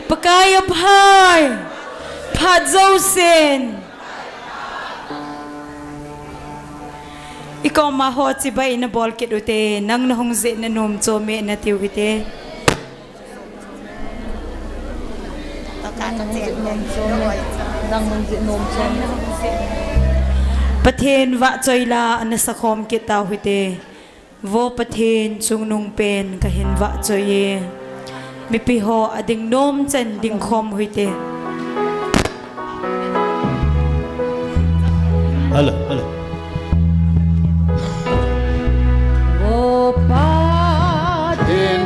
Pakaya Pai Padzosen Ikaw mahot si ba inabol kitute nang nahungzi na num chome na tiwite Pathen wa choila anasakhom kita huite Vo pathen chung nung pen kahin wa choye Mipiho ading nom chan ding khom huite Hala hala Vo pathen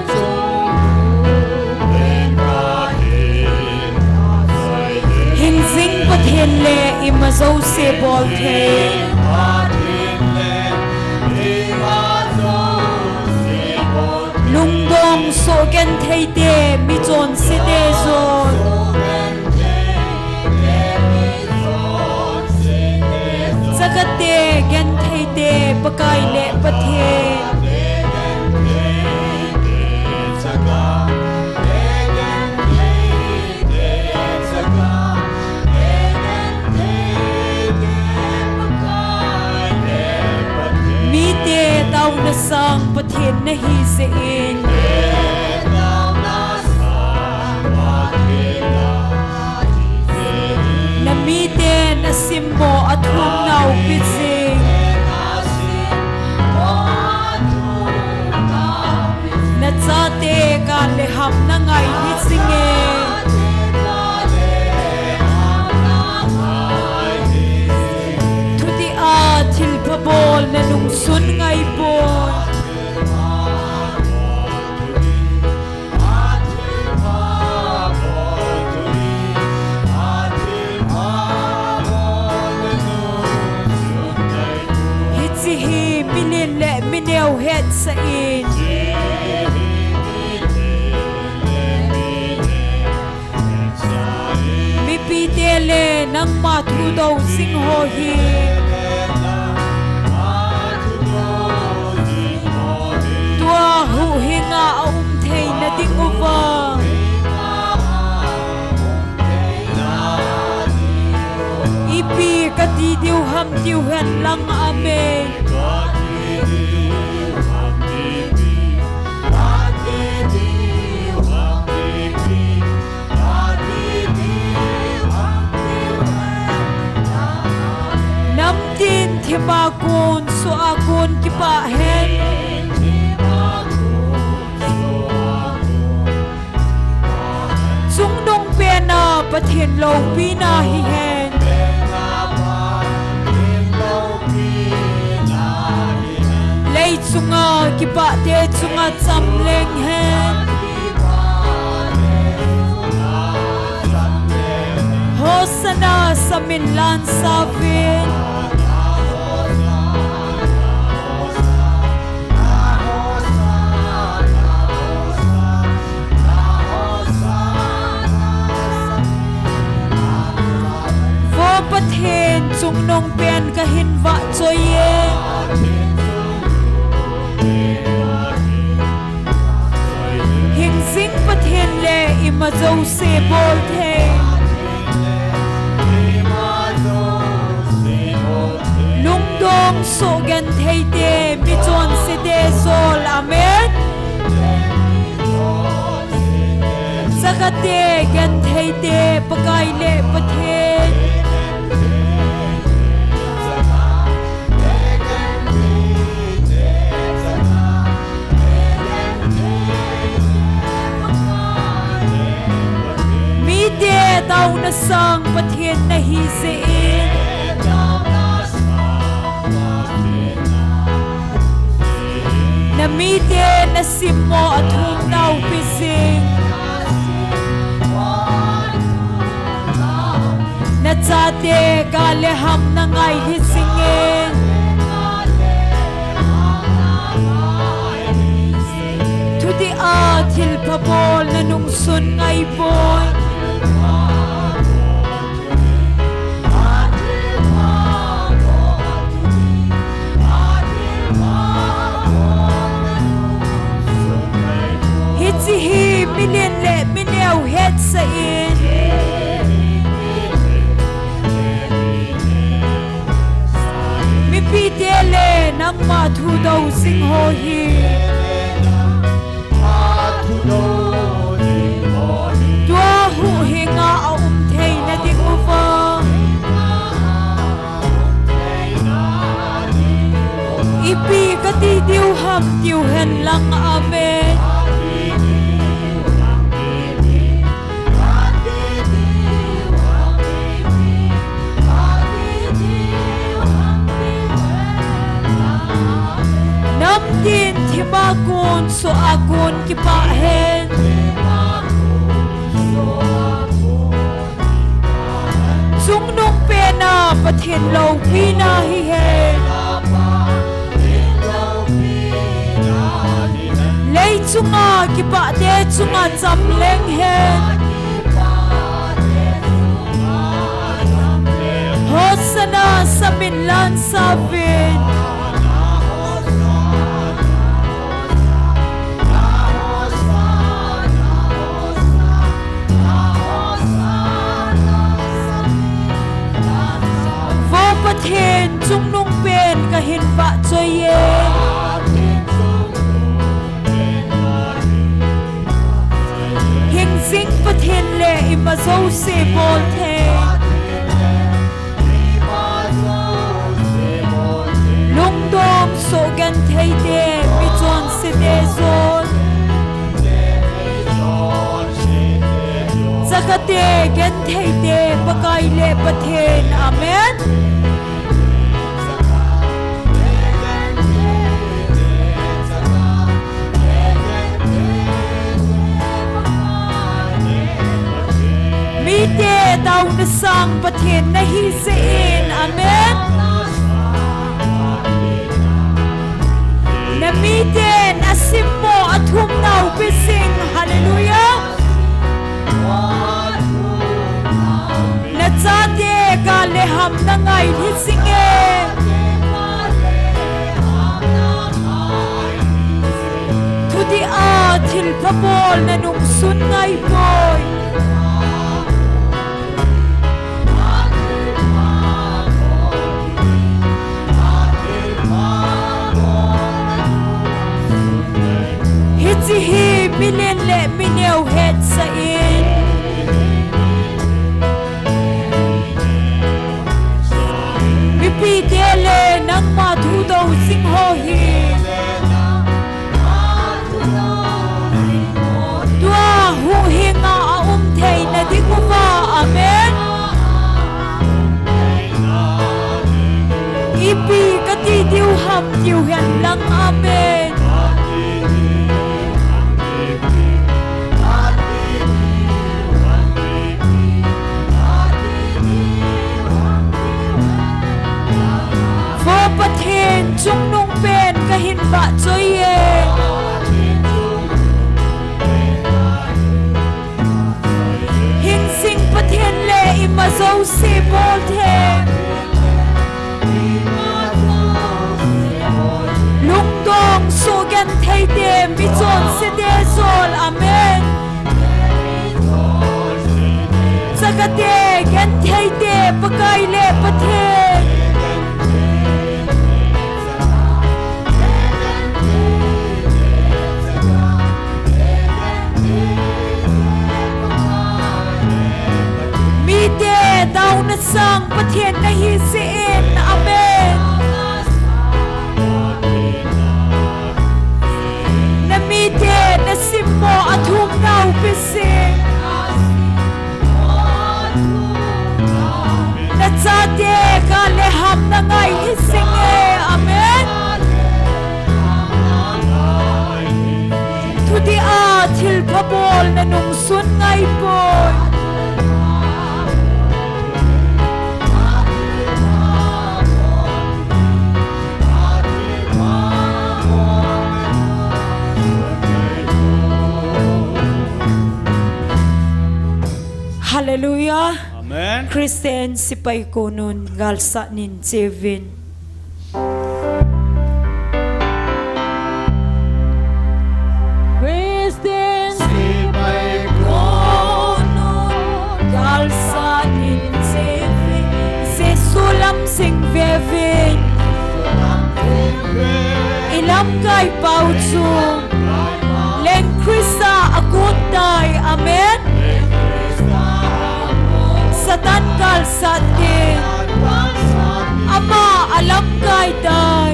Hingzing pathen le imazo se bol the Lung dong so gen thei te mi chon se te zon Sagate gen thei te pakai le pathen Taona sang pathen na hi se in Namite na simmo at humnaw pising Natsate ka leham na ngay hisinge Tuti a tilpabol na nungsun ngay bon Hitsihi minile minew het sa in Mipitele ng matudaw singhohi Hinga thei na ding uva Ipi ka di diu ham diu hen lang ame Nam din thimakun so akun kipa hen Pathen lo pina hi hen Lei chunga kipa te chunga chamleng hen Hosana samin lan savin Pathen chung nong pen ka hinwa choye Hingzing pathen le imazo se bol the Lung dong so gen thei te mi chon se te sol amen Sakate gen thei te pakai le pathen Taona sang pathen na hi se in Namite na simmo at humnaw pising Natsate ka leham na ngay hisingin Tuti a tilpabol na nungsun ngay boy Hitsihi minin le minew het sa nang mathu dau sing ho hi tua hu hinga a thei na ding uwa ipi ka ti diu ham tiu hen lang ame nam tin thima kun so agun ki pa hen chung nung pe na pathin lo pi na hi hen lei chunga ki pa de chunga cham leng hen hosana samin lan sabin thiên chung nung bên cả hình vạ chơi ye hình sinh và thiên lệ mà dâu se bol the lung dom so gan thấy de mi chọn se de zon zakate gan thấy de bakai le pathen amen Mite tao na sang pathin na hi sein amen na mite na simmo athum nau pising hallelujah na chate ka le ham na ngai hi singe thudi a thil phapol na nung sun ngai boy hi milen le mineu het sa in mi pi dele nang ma thu do sing ho hi tua hu hinga thei na di ku va amen ipi ka ti diu ham diu hen lang amen pathen chung nung pen ka hin va choi ye hin sing pathen le ima zo se bol the lung dong so gan thei de mi chon se de sol amen sakate gan thei de pakai le pathen tao na sang pathian na hi sein amen na mi te na simmo athum nau pising na chate ka le ham na ngai hi singe amen thudi a thil phabol na nung sun ngai boy Hallelujah. Amen. Christian sipay kunun galsa nin Jevin. Christian sipay kunun galsa nin Jevin. Se sulam sing vevin. ilam kai pau chu leng Krista akun tai amen Satan kal satin ama alam kai tai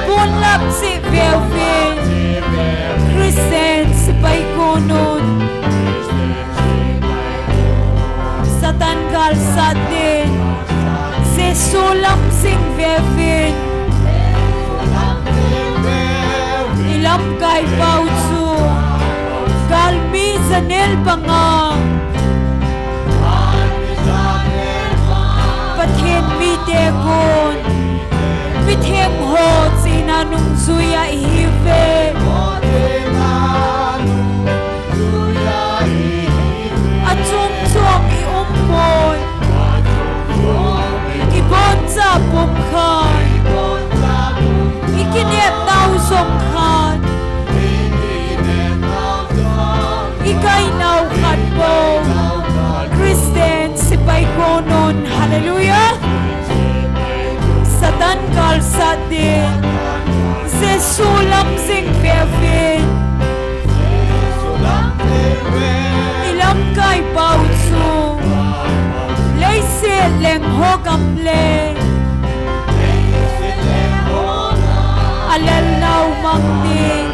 buôn lap si velvet Christian si pai konon Satan kal satin se sulam sing velvet ilam kai pau chu kalmi zanel panga pathen mi te kon pithem ho china nung zuya hi ve achum chom i boy i bon cha pum khan i kinep nau som khan i kai nau khat bo Christian si pai konon hallelujah Satan kal satin se sulam sing perfect ilam kai pau chu lei se leng ho kam le alal nau mang ding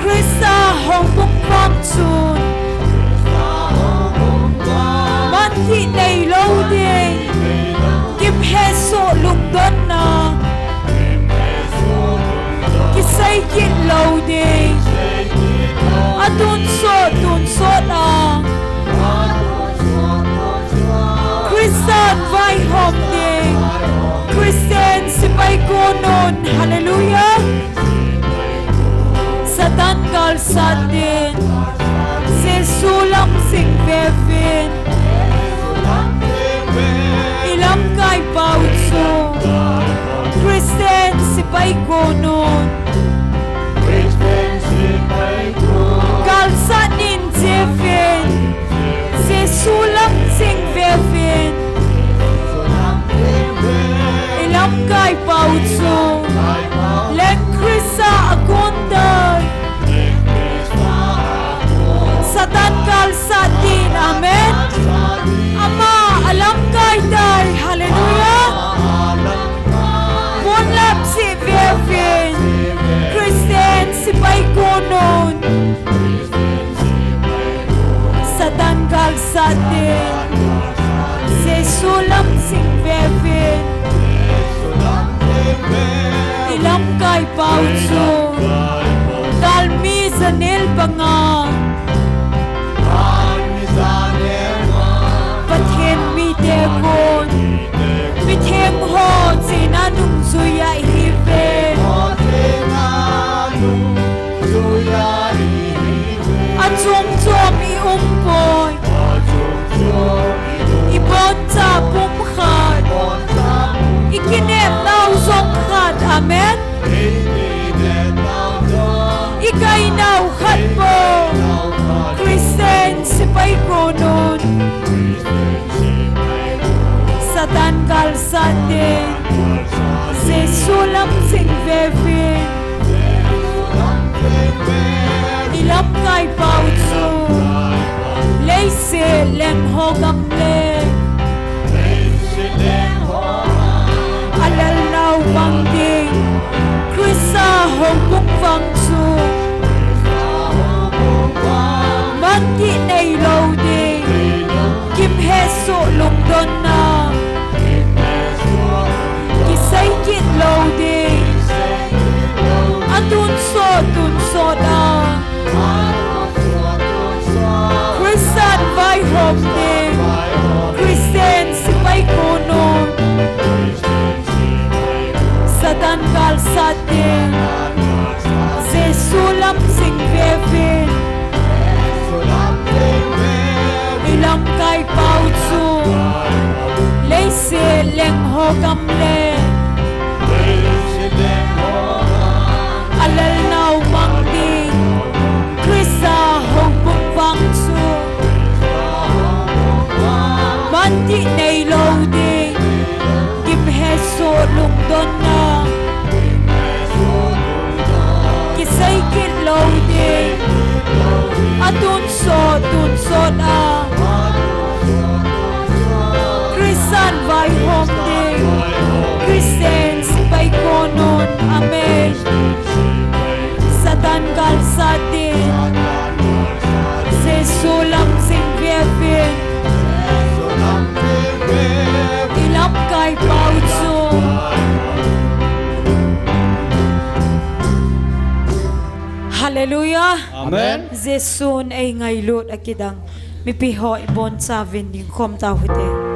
Krista hong buk pam chun man thi nei lo ding kim he so lung don na ki sai kin lo ding atun so na Christian vai hom ding Christian si pai konon hallelujah Satan kal satin se sulam sing bevin ilam kai pau chu Christian si pai konon kal satin jevin se sulam sing bevin ilam kai pau chu lek Krista akuntai Satan kal satin amen ama alam kai dai hallelujah buôn lap si velvet Christian si pai konon Satan kal satin se sulam sing velvet ilam kai pau chu kal mi zanel panga pathen mi te kon pithem ho china nung zuya hi ve achum chom i boy i bon cha pum khat i kinep nau som khat amen i kai nau khat bo Christian si pai konon Satan kal satin se sulam sing vevin ilam kai pau chu lei se lem ho gam le alal nau mang ding Krista hong buk vang chu man ti nei lo ding kim he so lung don na ki sai kin lo ding atun so da Christian vai hom ding Christian si pai konon Satan kal satin se sulam sing vevin ilam kai pau chu lei se leng ho kam le alal nau mang ding Krista hong buk vang chu man ti nei lo ding kim he so lung don na tunsot Krisan vai hom ding Kristen sipay konon amen Satan kalsatin Sesulam sing vievin Ilam kay pautso Hallelujah Amen. Zesun ay ngaylot akidang mipiho ibon savin yung kom tawite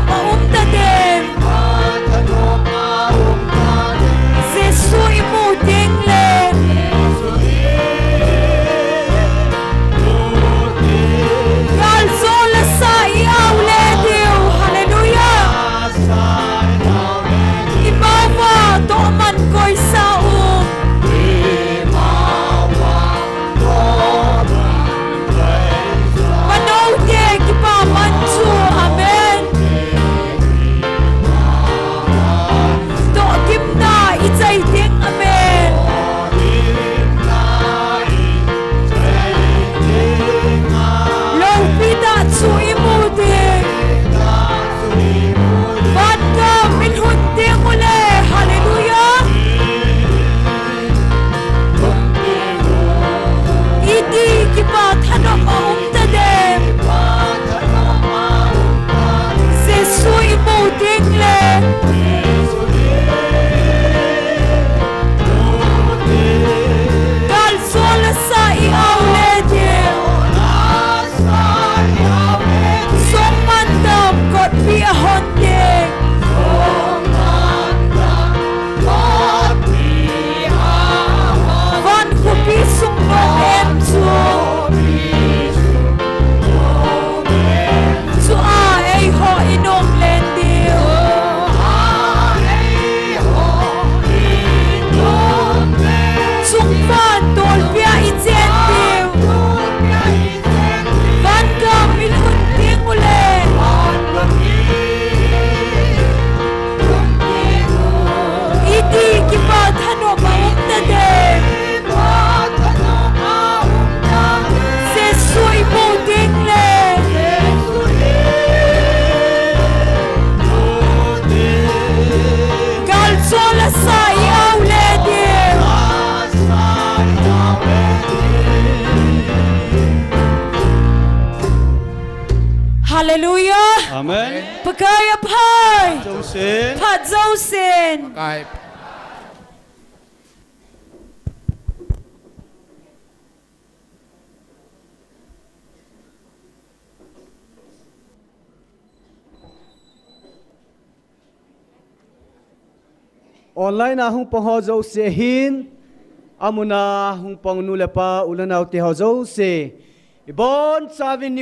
maum tadem Jesu imu ding le Gal zola sa iaw le diu hallelujah Imawa to man koy sa Manaw de kipa manchu amen To kimna itzay ding amen Low pita chu imu ding Van ka minhun ding ule hallelujah Idi kipa thanok maum tadem Jesu imu ding le Gal zola sa iaw le diu Song mandam kot pi ahon ding Van kupi sung no em chu Chu a ei ho inong len diu Chung van tol pia i chen diu Van ka milhun ding ule Idi kipa thano maum tadem Jesu imu ding le Gal zola sa iaw le diu Hallelujah Amen. Pagkaya pay Joseph. Pat Zosin Kahit Online na hung pang zo se hin amuna hung pang nulepa ulanaw ti zo se ibon savin ni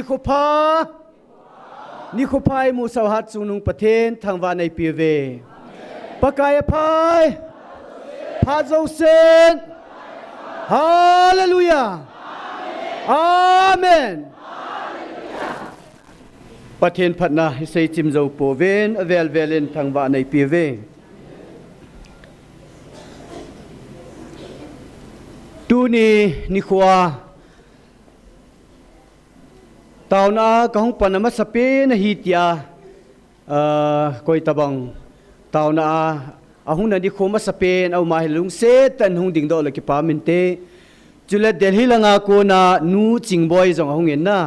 khopai mu sawhat sunung pathen thangwa nei pive pakaya pai pha zo sen hallelujah amen pathen phatna hisei chim zo po ven avel velin thangwa nei pive tu ni khwa tauna kahung panama sape na hitia koi tabang tauna ahung na di khoma sape au mahilung se tan hung ding do la ki pamente chula delhi langa ko na nu chingboy jong ahung en na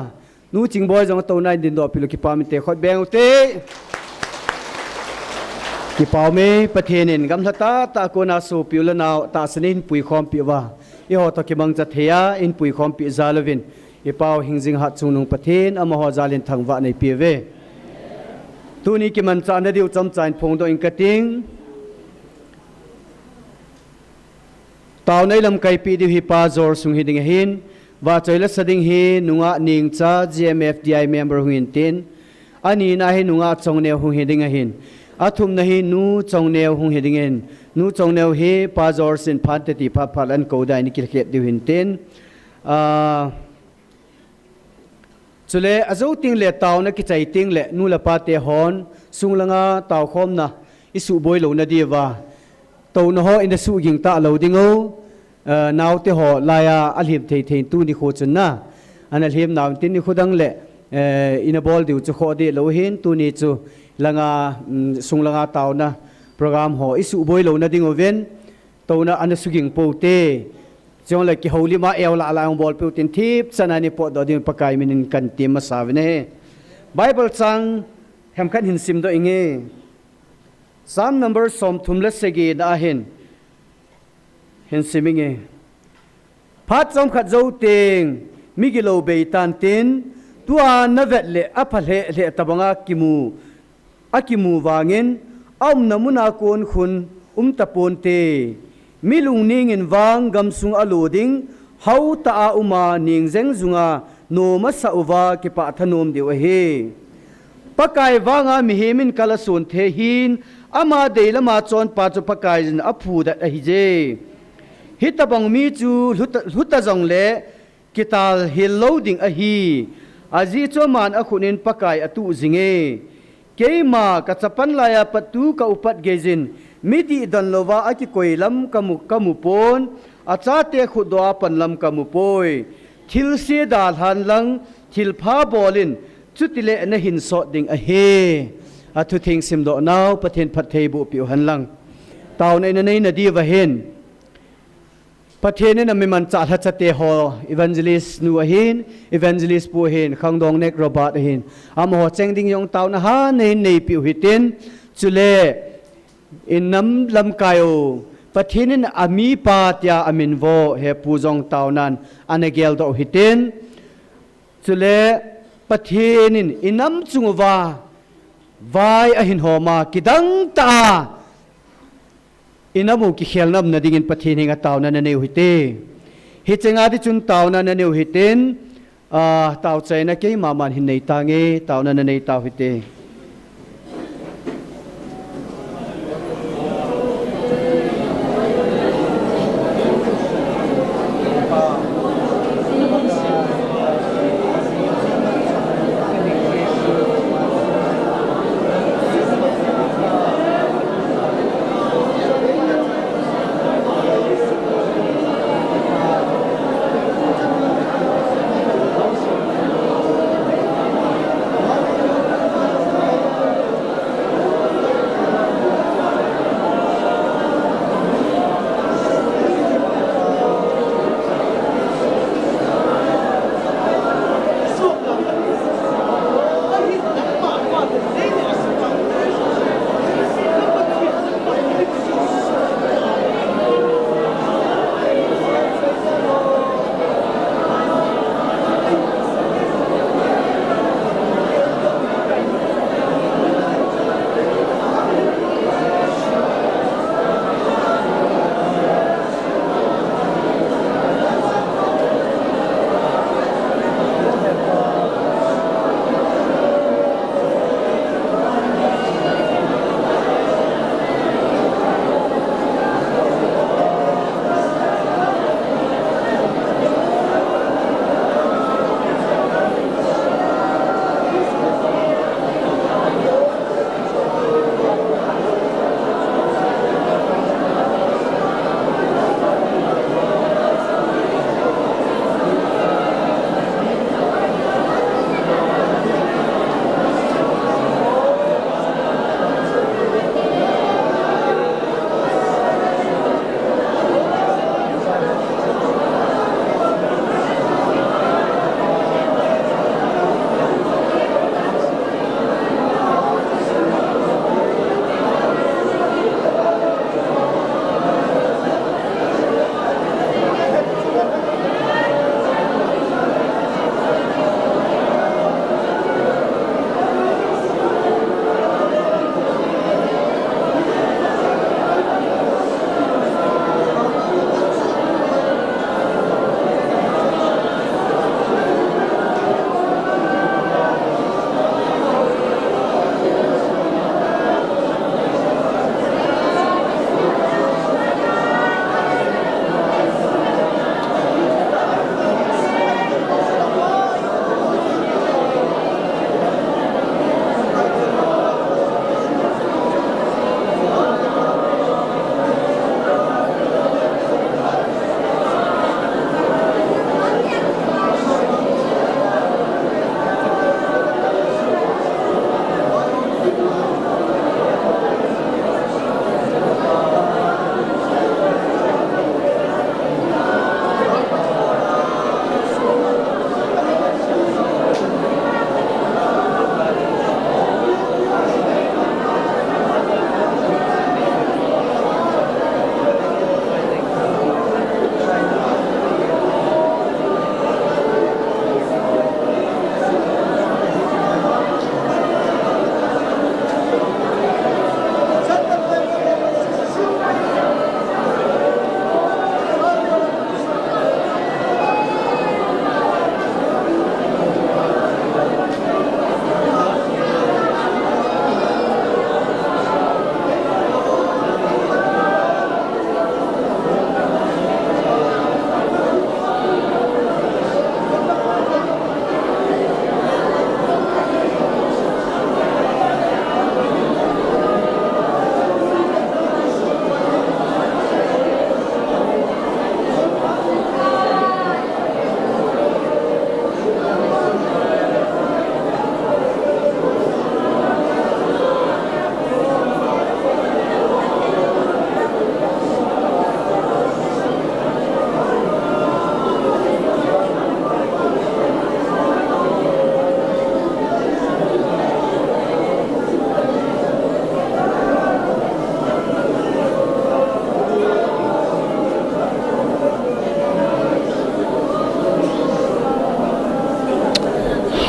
nu chingboy jong tauna din do pilu ki pamente khot beng te ki paume pathenin gam thata ta ko na so piula na ta sanin pui khom piwa i ho to ki bang chathia in pui khom pi zalovin i pau hingjing hat chunung pathen amaho zalin thangwa nei piwe tuni ki man cha na diu cham chain phong do in kating taw nei lam kai pi diu hi pa zor sung hi ding hin wa choila sading hi nunga ning cha GMFDI member huin tin ani na hi nunga chongne hu hi ding hin athum na hi nu chongne hu hi ding hin nu chongne hi pa zor sin phan te ti pha phalan ko dai ni ki khet diu hin tin chule azo ting le taw na ki chai ting le nu la pa te hon sung langa taw khom na isu boi lo na diwa to no ho in the su ging ta lo dingo naw te ho laya alhim thei thei tu ni kho chun na anal him naw tin ni khudang le in a ball diu chu kho de lo hin tu ni chu langa sung langa taw na program ho isu boi lo na dingo ven to na an su ging po te jong le ki holy ma el la la bol pe tin thip sanani po do din pakai min kan tim ma savne bible chang hem kan hin sim do inge Psalm number som thumla segi da hin siminge phat som khat zo ting migilo be tan tin tua na vet le apale le tabanga kimu akimu wangin aum namuna kon khun tapon te milung ning in wang gamsung aloding hau ta a uma ning zeng zunga no masa uwa ki pa thanom de he pakai wanga mi hemin kalasun the hin ama deilama chon pa chu pakai jin aphu da hi je hitabang mi chu huta jong le kital hil loading a hi aji cho man a khunin pakai atu zinge keima ka chapan laya patu ka upat gezin midi dan lova aki koilam kamu pon acha te khudwa panlam kamu poi thil se dal han lang thil pha bolin chutile na hin so ding a he atu thing sim do naw pathen phathei bu piu han lang taw nei na nei na di wa hen pathen na mi man cha tha chate ho evangelist nu a hin evangelist pu hen khangdong nek robot a hin am ho cheng ding yong taw na ha nei nei piu hitin chule in nam lam kayo pathinin ami pa tia amin vo he puzong taunan anagel do hitin chule pathinin inam chungwa vai a hin homa kidang ta inamu ki khelnam na dingin pathininga tauna na neu hite hi chenga di chun tauna na neu hitin taw chaina ke maman hin nei tange tauna na nei taw hite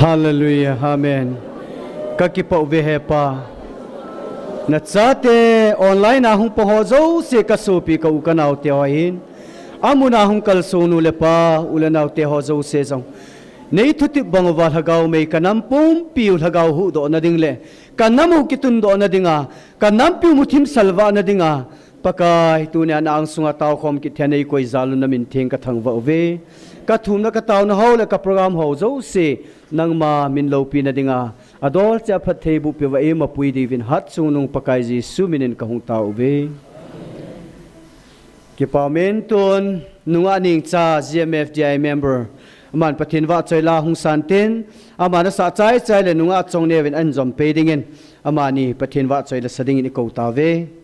Hallelujah, Amen. Kakipa uvehepa. Natsate online ahong pohozo si kasupi ka ukanaw tewahin. Amuna ahong kalsonu lepa ulanaw tehozo se zong. Nei thuti bangwal hagaw may kanampum piul hagaw hu do na dingle. Kanamu kitun do na dinga. Kanampi mutim salva na dinga. Pakai tu ni ana ang sunga tao khom kithanei koi zalu na min theng ka thangwa uve. Kathum na ka tao na ho le ka program ho zo se nang ma min lo pi na dinga. Adol cha phathei bu pe wa e ma pui divin hat sung nung pakai ji suminin ka hung tao uve. Ki pamentun nunga ning cha GMFDI member man pathin wa choi la hung santin amana sa chai chai le nunga chong nevin an zom pe dingin amani pathin wa choi la sading ni ko ta ve.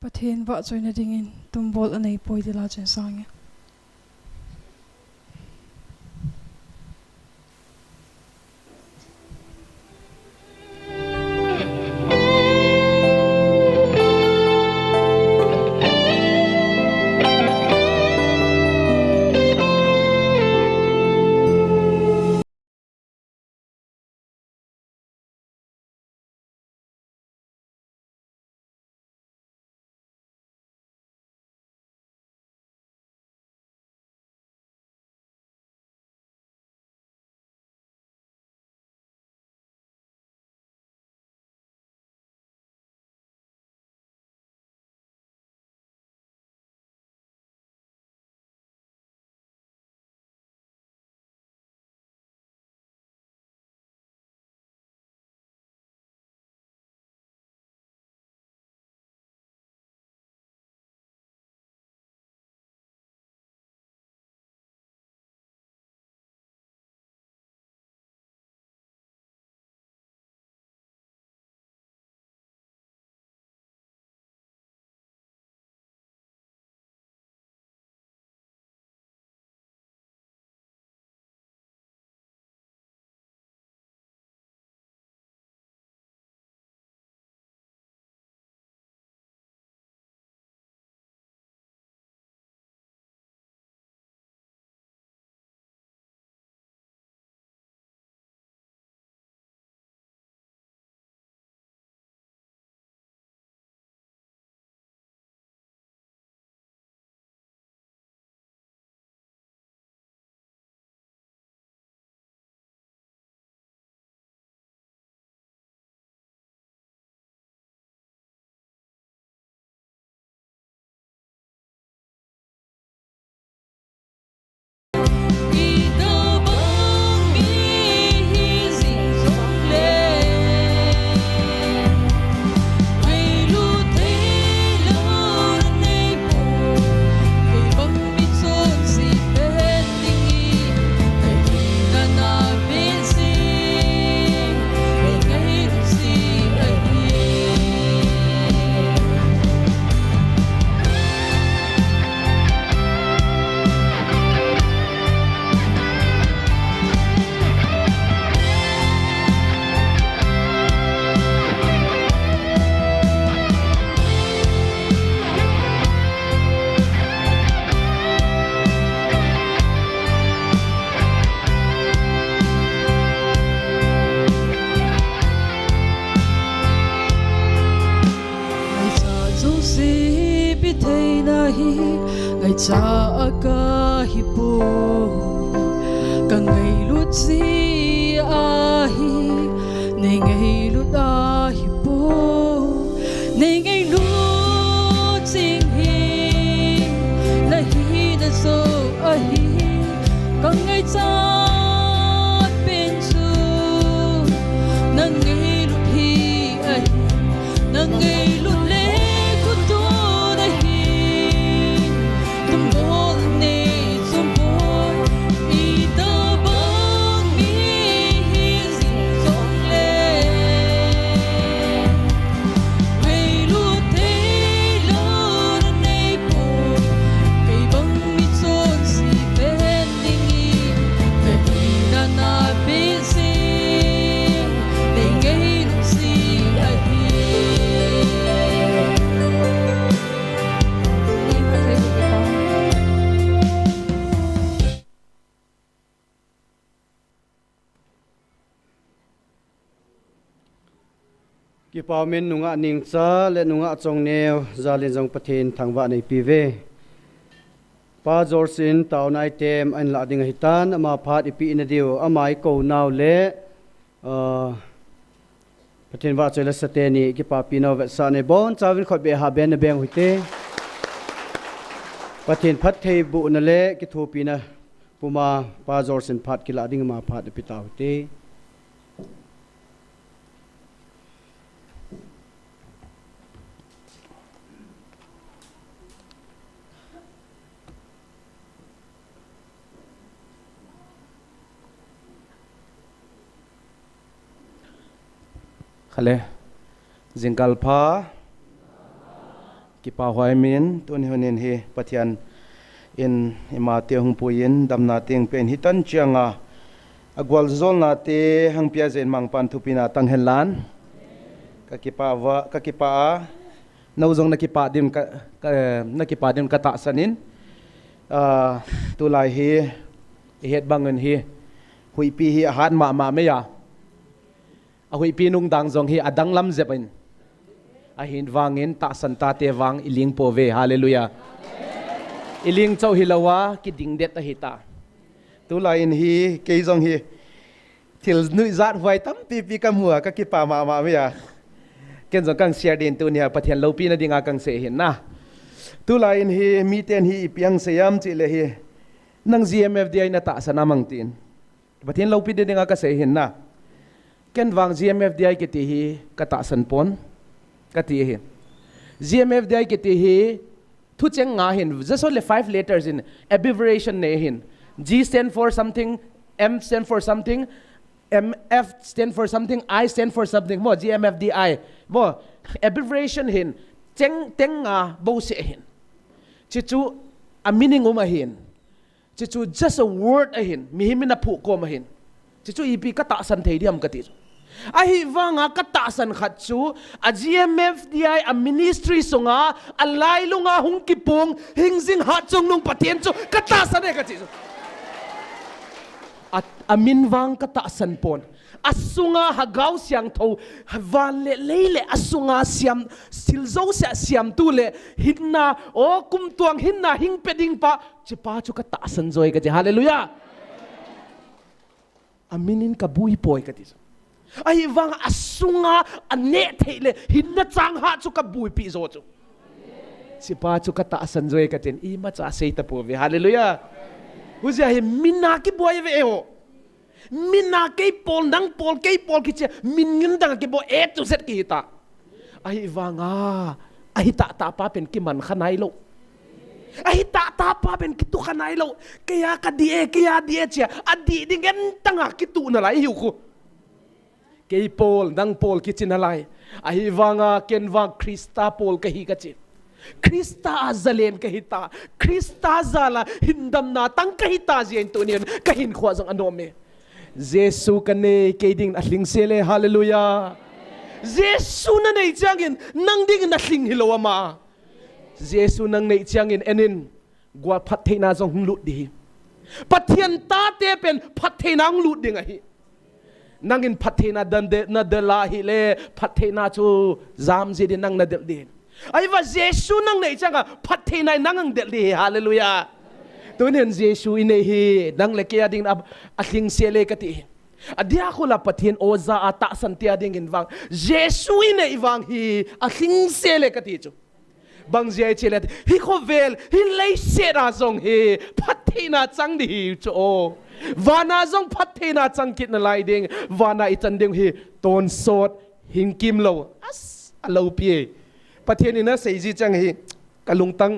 Pathin vợ chơi na dingin tumbol anay poi de la chen sang. Ngày cha ca hipo cả ngày lút gì ahi này ngày lút a hipo này ngày lút chính hi là hi đã so ahi cả ngày cha bên chu nang ngày lút hi ahi nang ngày lút ki pawmen nunga ningcha le nunga chongneu zalin jong pathin thangwa nei pive pa jorsin tauna item an la dinga hitan ama phat ipi in dio amai ko naw le pathin wa chela sateni ki pa pino ve sa ne bon chawin khot be ha ben beng huite pathin phat thei bu na le ki thu pi na puma pa jorsin phat ki la dinga ma phat ipi ta huite khale jingkal pha kipa hoi min tun hunin hi pathian in imate hung puin damna ting pen hitan chianga agwal zol na te hang pia zen mang pan thupina tang helan ka kipa a nauzong nakipa dim kata sanin tulai hi het bangun hi hui pi hi han ma me ya a hui pi nung dang zong hi adang lam zepin a hin wangin ta san ta te wang iling po ve hallelujah iling chau hilawa ki ding det a hita tu lain hi ke zong hi thil nui zat huai tam pi kam hua ka ki pa ma me ya ken zong kang share din tu nia pathian lo pi na dinga kang se hin na tu lain hi mi ten hi piang seyam chi le hi nang GMFDI na ta sana mang tin pathian lo pi de dinga ka se hin na ken wang GMFDI ke ti hi ka ta san pon ka ti hi GMFDI ke ti hi thu cheng nga hin just only 5 letters in abbreviation ne hin G stand for something, M stand for something, MF stand for something, I stand for something mo GMFDI mo abbreviation hin teng nga bo se hin chichu a meaning uma hin chichu just a word a hin mi himina phu ko ma hin chichu ipi ka ta san thei diam ka ti ahi wanga ka ta san khat chu a GMFDI a ministry songa a lai lunga hung kipong hingzing ha chung nung patien chu ka ta san e ka chi at amin wang ka ta san pon asunga hagaw siang tho van le leile asunga siam silzo sia siam tu le hinna o kum tuang hinna hing peding pa chipa chu ka ta san joy ka hallelujah aminin ka bui poi ka ti ai wang asunga ane theile hinna chang ha chu ka bui pi zo chu chipa chu ka ta san joy ka tin I ma cha sei ta po ve hallelujah huzia he minna ki boy ve ho minna ke pol dang pol ke pol ki che min ngin dang ke bo e to set ki ta ai wanga ai ta pa pen ki man khanai lo ai ta pa pen ki tu khanai lo ke ya ka die che adi dingen tanga ki tu na lai hiu ku ke pol dang pol ki chin lai ai wanga ken wang krista pol ka hi ka chin Krista azalen kahita Krista zala hindam na tang kahita zien tunin kahin khwa jang anome Jesu kane keding atling sele hallelujah Jesu na nei changin nang ding na thling hilowa ma Jesu nang nei changin enin gwa phatheina jong lut di pathian ta te pen phatheina ng lut ding a hi nangin phatheina dan de na de la hi le phatheina chu zam je de nang na del din ai va Jesu nang nei changa phathei nai nang del di hallelujah tunen Jesu ine hi nang le ke ading athling sele kati adia khula pathin oza ata santi ading in wang Jesu ine iwang hi athling sele kati chu bang je chele hi khovel hi lei sera zong hi phathei na chang di chu o wana zong phathei na chang kit na lai ding wana itan ding hi ton sot hing kim lo as alo pi pathian ina sei ji chang hi kalung tang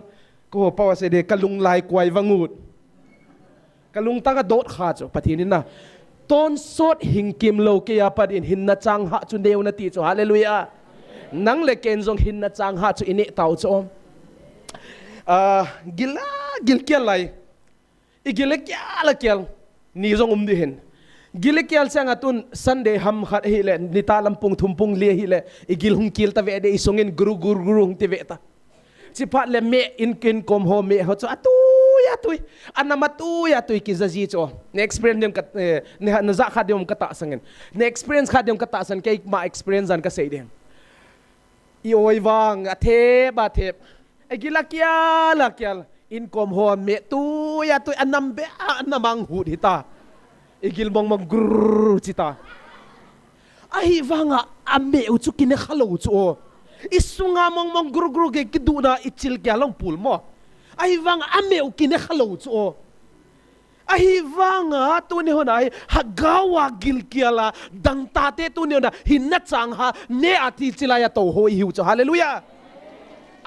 ko pawa se de kalung lai kwai wangut kalung tang a dot kha chu pathian ina ton sot hing kim lo ke ya pat in hinna chang ha chu neu na ti chu hallelujah nang le ken jong hinna chang ha chu ine tau chu gil kyal lai igile kyal kyal ni jong di hin gile kyal sang atun Sunday ham khat hi le nita lampung thumpung le hi le igil hung kil ta ve de isongin guru hung ti ve ta chipat le me in kin kom ho me ho chu atu anamatu ya tu ki zaji cho ne experience dem kat ne na za kha dem kata sangin ne experience kha dem kata san ke ma experience an ka sei dem I oi wang athe ba the igila kyal in kom ho me tu anam be anamang hut hita igil mong grrr chita ahi wanga ame uchu kine khalo uchu isunga mong grrr ke kiduna ichil kya long pul mo ahi wanga ame ukine khalo uchu ahi wanga tu ne honai hagawa gil kiala dang tate tu ne na hinna chang ha ne ati chilaya to ho hi uchu hallelujah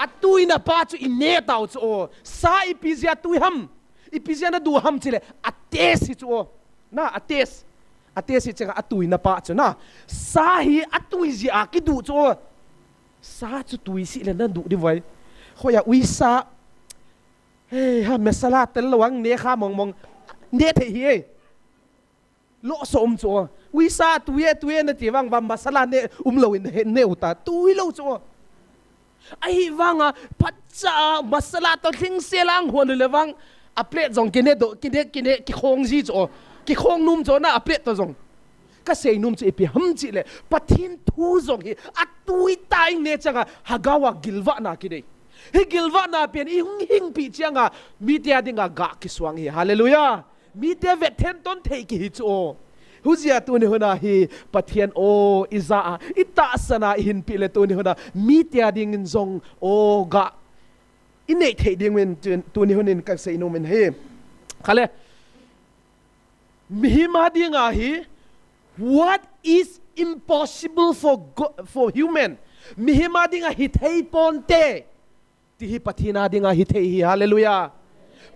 atuina pa chu ine tau chu sa ipizia tu ham ipizia na du ham chile atesi chu na ates si changa atui na pa chu na sahi atui ji akidu chu sa chu tui si le na du di vai khoi ya uisa hey ha mesala tel lawang ne kha mong ne the hi lo som cho uisa tuye na ti wang bam masala ne lo in ne uta tui lo cho ai wanga patcha masala to thing selang hon lewang a plate jong kine ki khong ji cho ki khong num cho na a plate to jong ka sei num chi pi ham chi le pathin thu jong hi atui tai ne changa hagawa gilwa na ki dei hi gilwa na pen i hing pi changa mi te adinga ga ki swang hi hallelujah mi te vet ten ton thei ki hi cho huzia tu ni hona hi pathian o iza ita sana hin pi le tu ni hona mi te ading zong o ga inei thei ding men tu ni honin ka sei num men he khale mi ma dinga hi what is impossible for human mihima dinga hithei ponte ti hi pathina dinga hithei hi hallelujah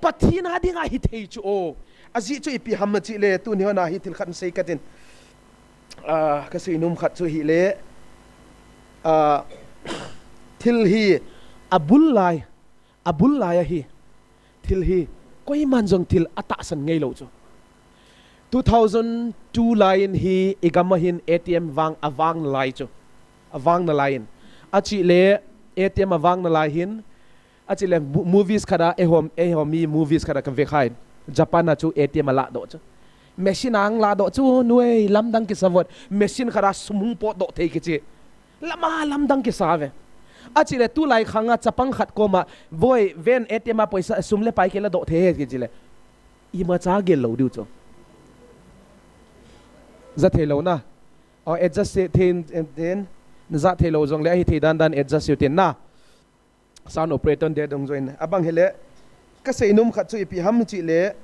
pathina dinga hithei chu o azi chu ipi hamma chi le tu ni hona hi thil khan sei katin ka sei num khat chu hi le thil hi abul lai hi thil hi koi man jong thil ata san ngei lo chu 2002 lain hi igamahin ATM avang lai chu avang na lain achi le ATM avang na lain achi le movies khada ehom mi movies khada ka ve khai Japan na chu ATM la do chu machine ang la do chu nuai lamdang ki savot machine khada sumung po do thei ki chi lama lamdang ki save achi le tu lai khanga chapang khat ko ma voi ven ATM ma paisa sumle pai ke la do the ki chi le I ma cha gel lo diu chu za thelo na or adjust then za thelo jong le hi thi dan adjust you tin na sound operator de dong join abang hele ka sei num khat chu ipi ham chi le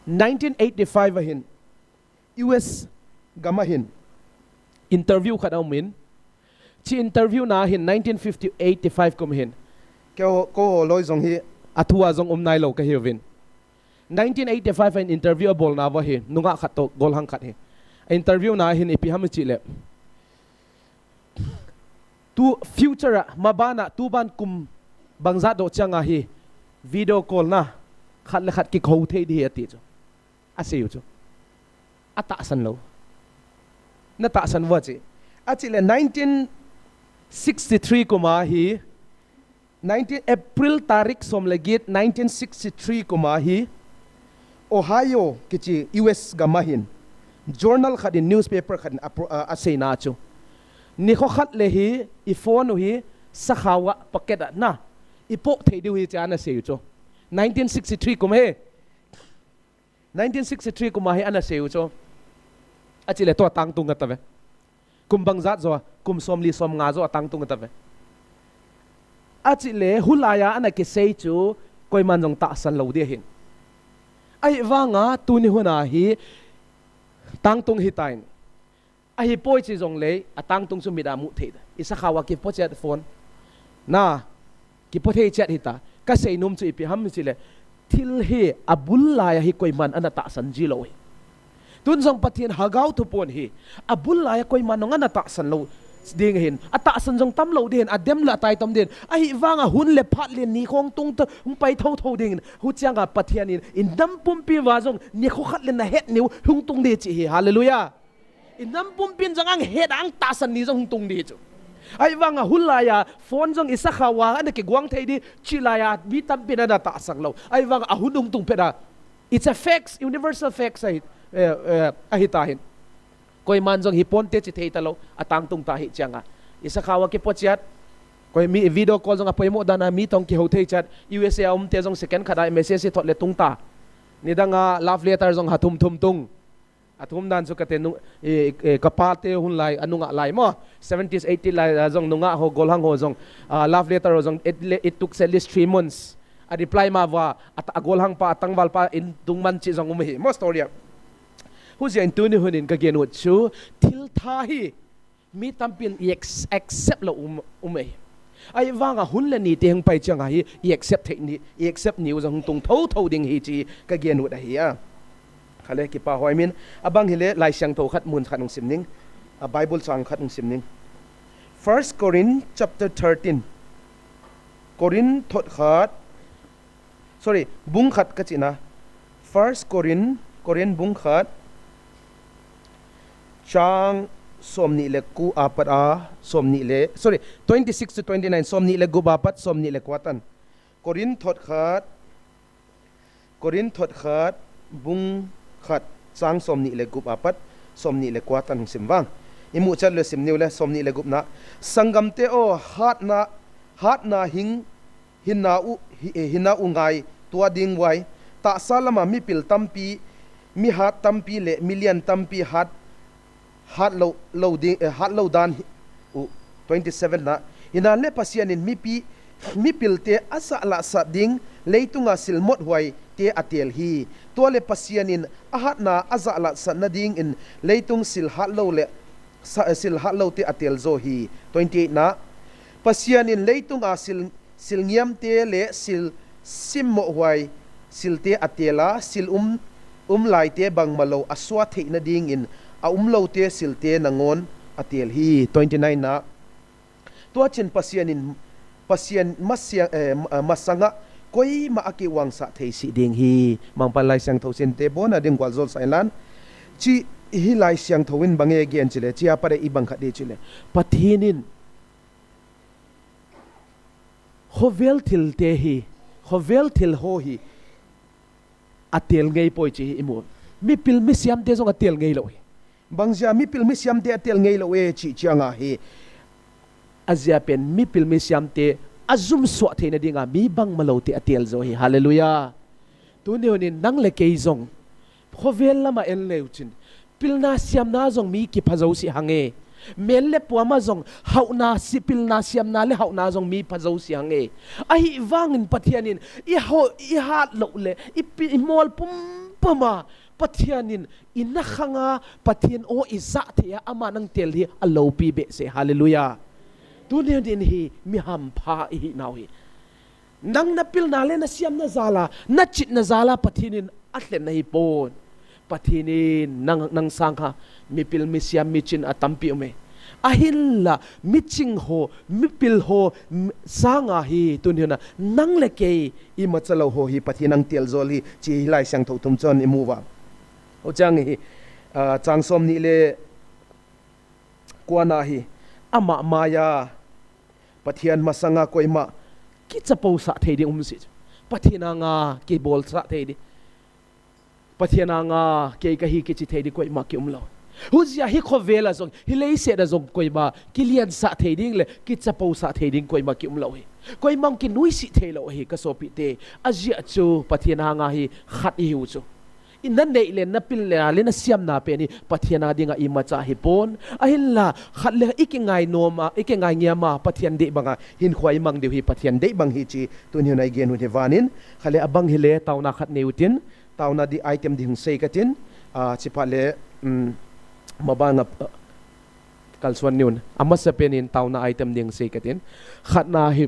1985 hin US gama hin interview khat au min chi interview na hin 1985 kom hin ko loi jong hi athua jong nai lo ka hirvin 1985 hin interview bol na wa hi nunga khat to gol hang khat hi interview na hin ipi ham chi le tu future mabana tu ban kum bangza do changa hi video call na khat le khat ki khou thei di ati chu asiu chu ata san lo na ta san wa chi achi le 1963 kuma hi 19 April tarik som le git 1963 kuma hi Ohio kichi US gamahin journal khadin newspaper khadin asei na chu NIKHO khat le hi I phone hi sakhawa packet na ipo thei diu hi chana sei chu 1963 kum he 1963 kum hi ana sei chu achi le to tang tung ta ve kum bang zat zo kum somli som nga zo tang tung ta ve achi le hulaya ana ke sei chu koi man jong ta san lo de hin ai wanga tu ni huna hi tang tung hi tain a hi poi chi jong le a tang tung su mi da mu the isa khawa ki po chat phone na ki po the chat hi ta ka sei num chu ipi ham chi le thil he abul la hi koi man ana ta san ji lo tun jong pathian hagau thu pon hi abul la koi man nga na ta san lo ding hin ata san jong tam lo den adem la tai tom den a hi wanga hun le phat le ni khong tung ta hung pai tho ding hu changa pathian in dam pum pi wa jong ni kho khat le na het niu hung tung de chi hi hallelujah in dam pum pin jang ang het ang ta san ni jong hung tung de chu ai wanga hulaya phone jong isa khawa an ke guang thei di chilaya bi tam pin na ta sang lo ai wanga a hunung tung peda it's a facts universal facts ai a hi ta hin koi man jong hi pon te chi thei ta lo atang tung ta hi changa isa khawa ke pochiat koi mi video call jong apoi mo dana mi tong ki ho thei chat USA te jong second khada message thot le tung ta nidanga love letter jong hathum thum tung athum dan su kate kapate hun lai anunga lai mo 70s 80 lai jong nunga ho golhang ho jong love letter jong it took at least 3 months a reply ma wa at agolhang pa atangwal pa in tungman chi jong umhi mo story hu jen tu ni hunin ka gen chu thil tha hi mi tampin accept lo umei ai wanga hun le ni te hang pai changa hi accept ni accept ni jong tung tho ding hi chi ka gen hu da hi a khale ki pa hoi min abang hile lai siang tho khat mun khanung simning a bible chang khatung simning 1 Corinthians chapter 13 Corin thot khat sorry bung khat ka china first Corin bung khat chang somni le ku apat a somni le sorry 26 to 29 somni le gubapat somni le kwatan Corin thot khat bung khat chang somni le gubapat somni le kwatan simwang imu chat le simniu le somni le gupna sangam te o hat na hinna u ngai tua ding wai ta salama mi pil tampi mi hat tampi le million tampi hat lo dan 27 na ina le pasianin mi pil te asa la sa ding leitunga silmot huai te atel hi to le pasianin ahat na aza la sa na ding in leitung sil hat lo te atel zo hi 28 na pasianin leitunga sil ngiam te le sil simmo huai sil te atela sil lai te bang malo aswa the na ding in a lo te sil te nangon atel hi 29 na to chen pasian masanga koi ma aki wang sa thei si ding hi mangpan lai sang thosin te bona ding gwal zol sailan chi hi lai siang thowin bange gen chile chia pare i bang khade chile pathinin hovel thil te hi hovel thil ho hi atel ngei poi chi imu mi pil mi siam te zong atel ngei lo hi bangja mi pil mi siam te atel ngei lo e chi chianga hi azia pen mi pil mi siam te azum so the na dinga mi bang malo te atel zo hi hallelujah tu ne onin nang le ke zong hovel lama el leuchin pilna siam na zong mi ki phazau si hange mel le puama zong hauna si pilna siam na le hauna zong mi phazau si hange ai wangin pathianin i hat lo le i mol pum pama pathianin inna khanga pathian o iza thia ama nang tel hi alo pi be se hallelujah tu ne din hi mi ham pha hi naw hi nang na pil na le na siam na zala na chit na zala pathinin atlen na hi pon pathinin nang sangha mi pil mi siam mi chin atampi me ahilla mi ching ho mi pil ho sanga hi tun hina nang le ke i machalo ho hi pathinang tel zoli chi lai sang tho tum chon imuwa o chang hi chang som ni le kwana hi ama maya pathian masanga koima ki chapo sa thei di si pathina nga ki bol sa thei di pathina nga ke ka hi ki chi thei di koima ki lo huzia hi khovela zong hi lei se da zong koima kilian sa thei ding le ki chapo sa thei ding koima ki lo hi koima ki nui si thei lo hi ka so pi te azia chu pathina nga hi khat hi hu chu inan nei le na pil le na siam na pe ni pathiana dinga i macha hi pon ahilla khat le ikingai noma ikingai ngiama pathian de banga hin khwai mang de hi pathian de bang hi chi tun hi nai gen hu hewanin khale abang hi le tauna khat neutin tauna di item ding sei katin chipa le mabanga kalswan niun amma sa penin tauna item ding sei katin khat na hi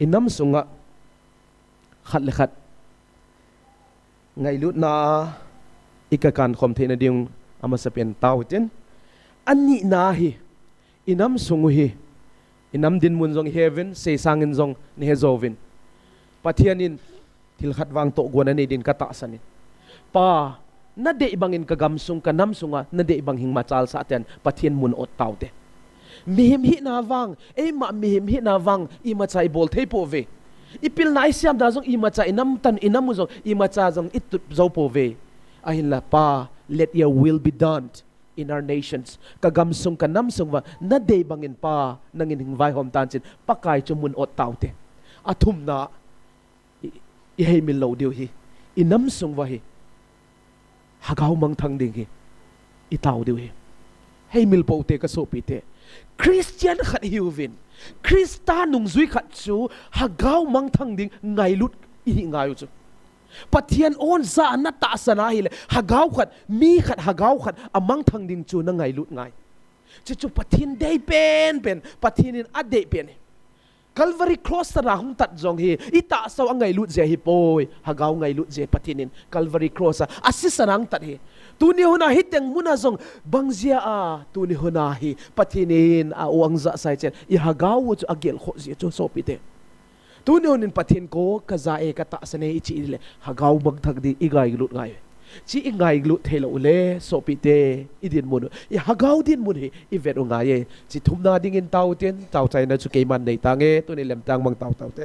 inam sunga khat le khat ngai lut na ikakan khom the na ding ama sapen tautin anni na hi inam sungu hi inam din mun jong heaven se sangin jong ne hezovin pathianin thil khat wang to gona ne din kata sanin pa na de bangin kagam sung kanam sunga na de bang hing machal sa ten pathian mun ot taute mihim hi na wang e ma mihim hi na wang i machai bol thei po ve ipil na isiam da zong imacha inam tan inam zong imacha zong it zo po ve ahilla pa let your will be done in our nations kagam sung kanam sung wa na de bangin pa nangin hing vai hom tan chin pakai chumun ot taute athum na i hei mil lo diu hi inam sung wa hi hagaw mang thang ding hi i taw diu hi hei mil po te ka so pi te Christian khat hiuvin Krista nung zui khat chu hagaw mang thang ding ngai lut i ngai chu pathian on za na ta sana hi le hagaw khat mi khat hagaw khat amang thang ding chu na ngai lut ngai chu pathin dei pen pathinin ade pen Calvary cross ra hung tat jong hi ita saw angai lut je hi poi hagaw ngai lut je pathinin Calvary cross asisarang tat hi tu ni huna hiteng muna zong bangzia tu ni huna hi pathinin a uang za sai chen i hagaw chu agel kho je chu so pite tu ne onin pathin ko kaza e kata sane ichi le hagaw magthak di igay glut ngai chi ingay glut thelo le so pi te idin mun I hagaw din mun hi I vet ngai chi thumna ding in tau ten tau chai na chu ke man nei tange tu ne lem tang mang tau tau te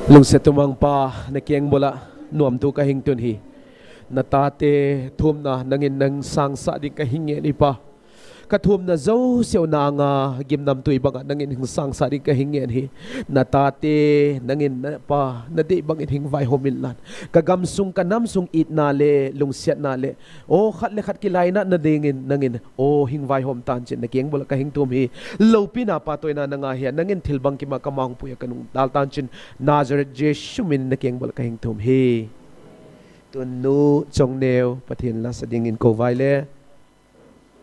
lung se tumang pa na kieng bola nuam tu kahing tun hi natate thum na nangin nang sang sa di kahinge ni pa kathum na zo siaw na nga gimnam tu ibang nangin hing sang sa di kahinge hi natate nangin na pa na di bang hing vai homillan kagamsung kanamsung it na le lungsiat na le o khat le khat kilay na dingin nangin o hing vai hom tan chen na kieng bola kahing tum hi lopi na patoy na nga hiya nangin thilbang kima kamang puya kanung dal tan chen Nazareth Jesu min na kieng bola kahing tum hi tunu chong neo pathin la sa dingin ko vai le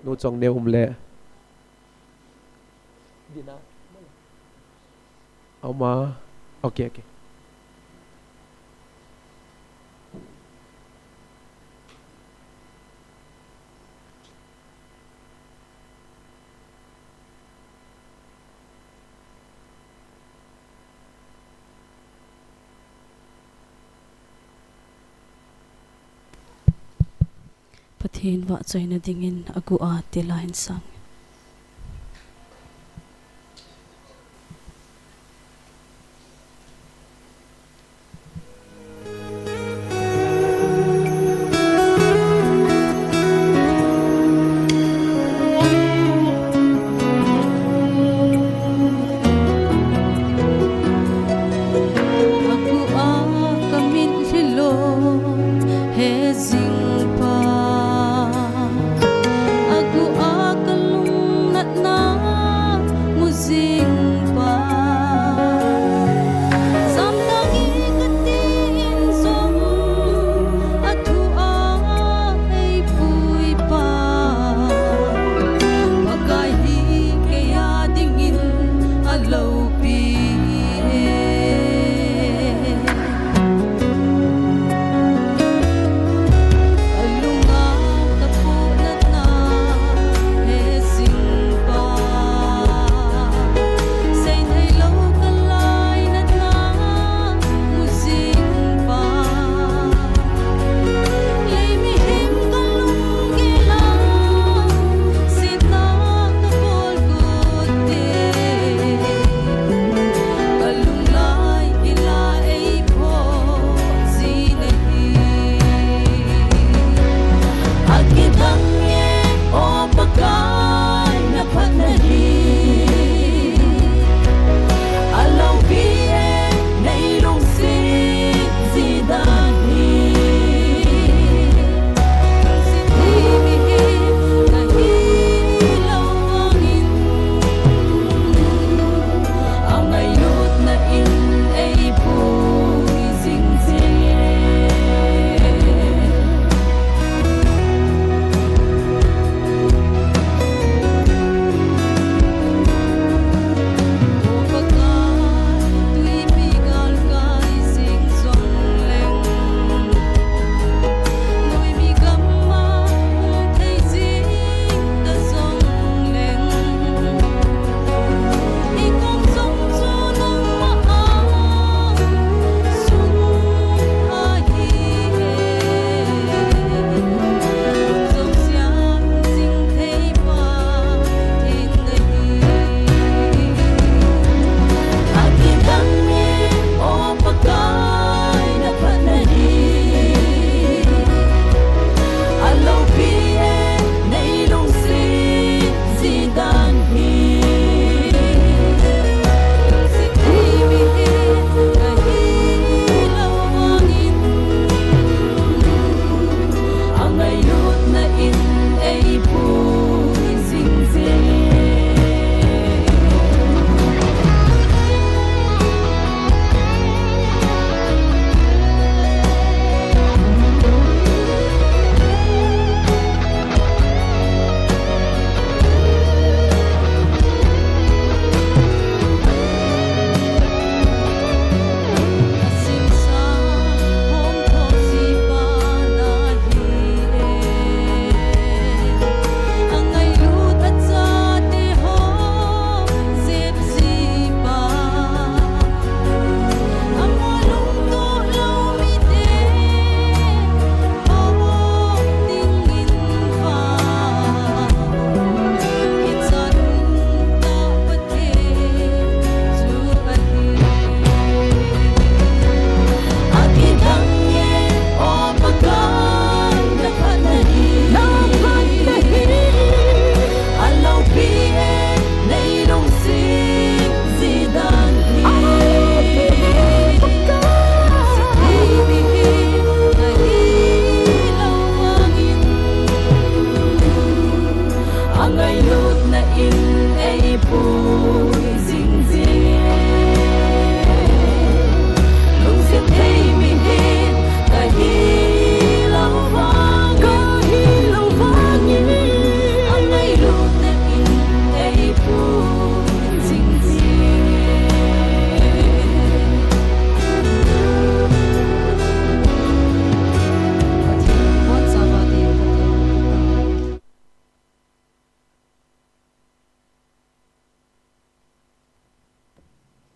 nu chong neo le dina Oma. Okay, okay. Pathin wa choi na dingin agu a tilain sang.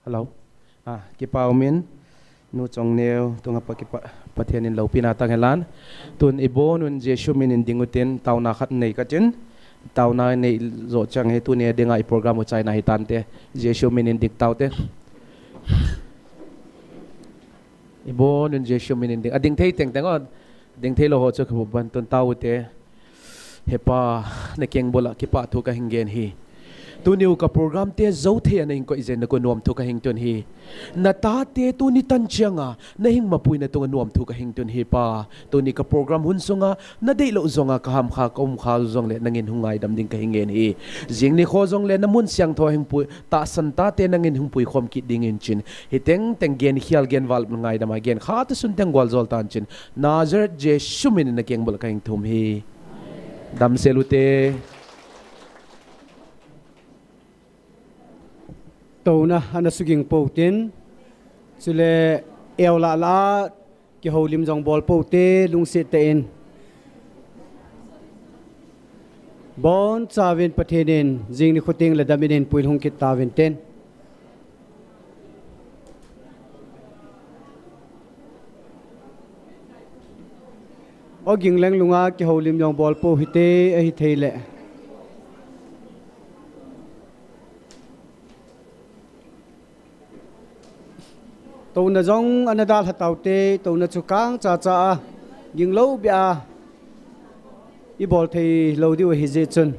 hello ki pau min nu chong neo tunga pa ki pathian in lo pina tang helan tun ibon un jesu min in dingutin tauna khat nei ka chin tauna nei zo chang he tu ne denga I program u china hi tan te jesu min in dik tau te ibon un jesu min in dik ading thei teng teng ding thei lo ho chu khu ban tun tau te hepa na keng bola ki pa thu ka hingen hi tu niu ka program te zo the na in ko izen na ko nuam thu ka hing tun hi na ta te tu ni tan chianga na hing mapui na tu nuam thu ka hing tun hi pa tu ni ka program hun sunga na dei lo zonga ka ham kha kom kha zong le nangin hungai dam ding ka hingen hi jing ni kho zong le na mun siang tho hing pui ta san ta te nangin hung pui khom ki ding in chin hi teng gen hial gen wal ngai dam gen kha ta sun teng gwal zol tan chin nazar je shumin na keng bol ka hing thum hi dam selute Taona ana suging poutin chule eula la ki holim jong bol pote lungse te in bon chawin pathenin jing ni khuting la daminin puil hung kit tawin ten oging leng lunga ki holim jong bol po hite a hi theile Taona zong anadal hataute taona chukang cha cha ging lo bia I bol thei lo di wa hi je chun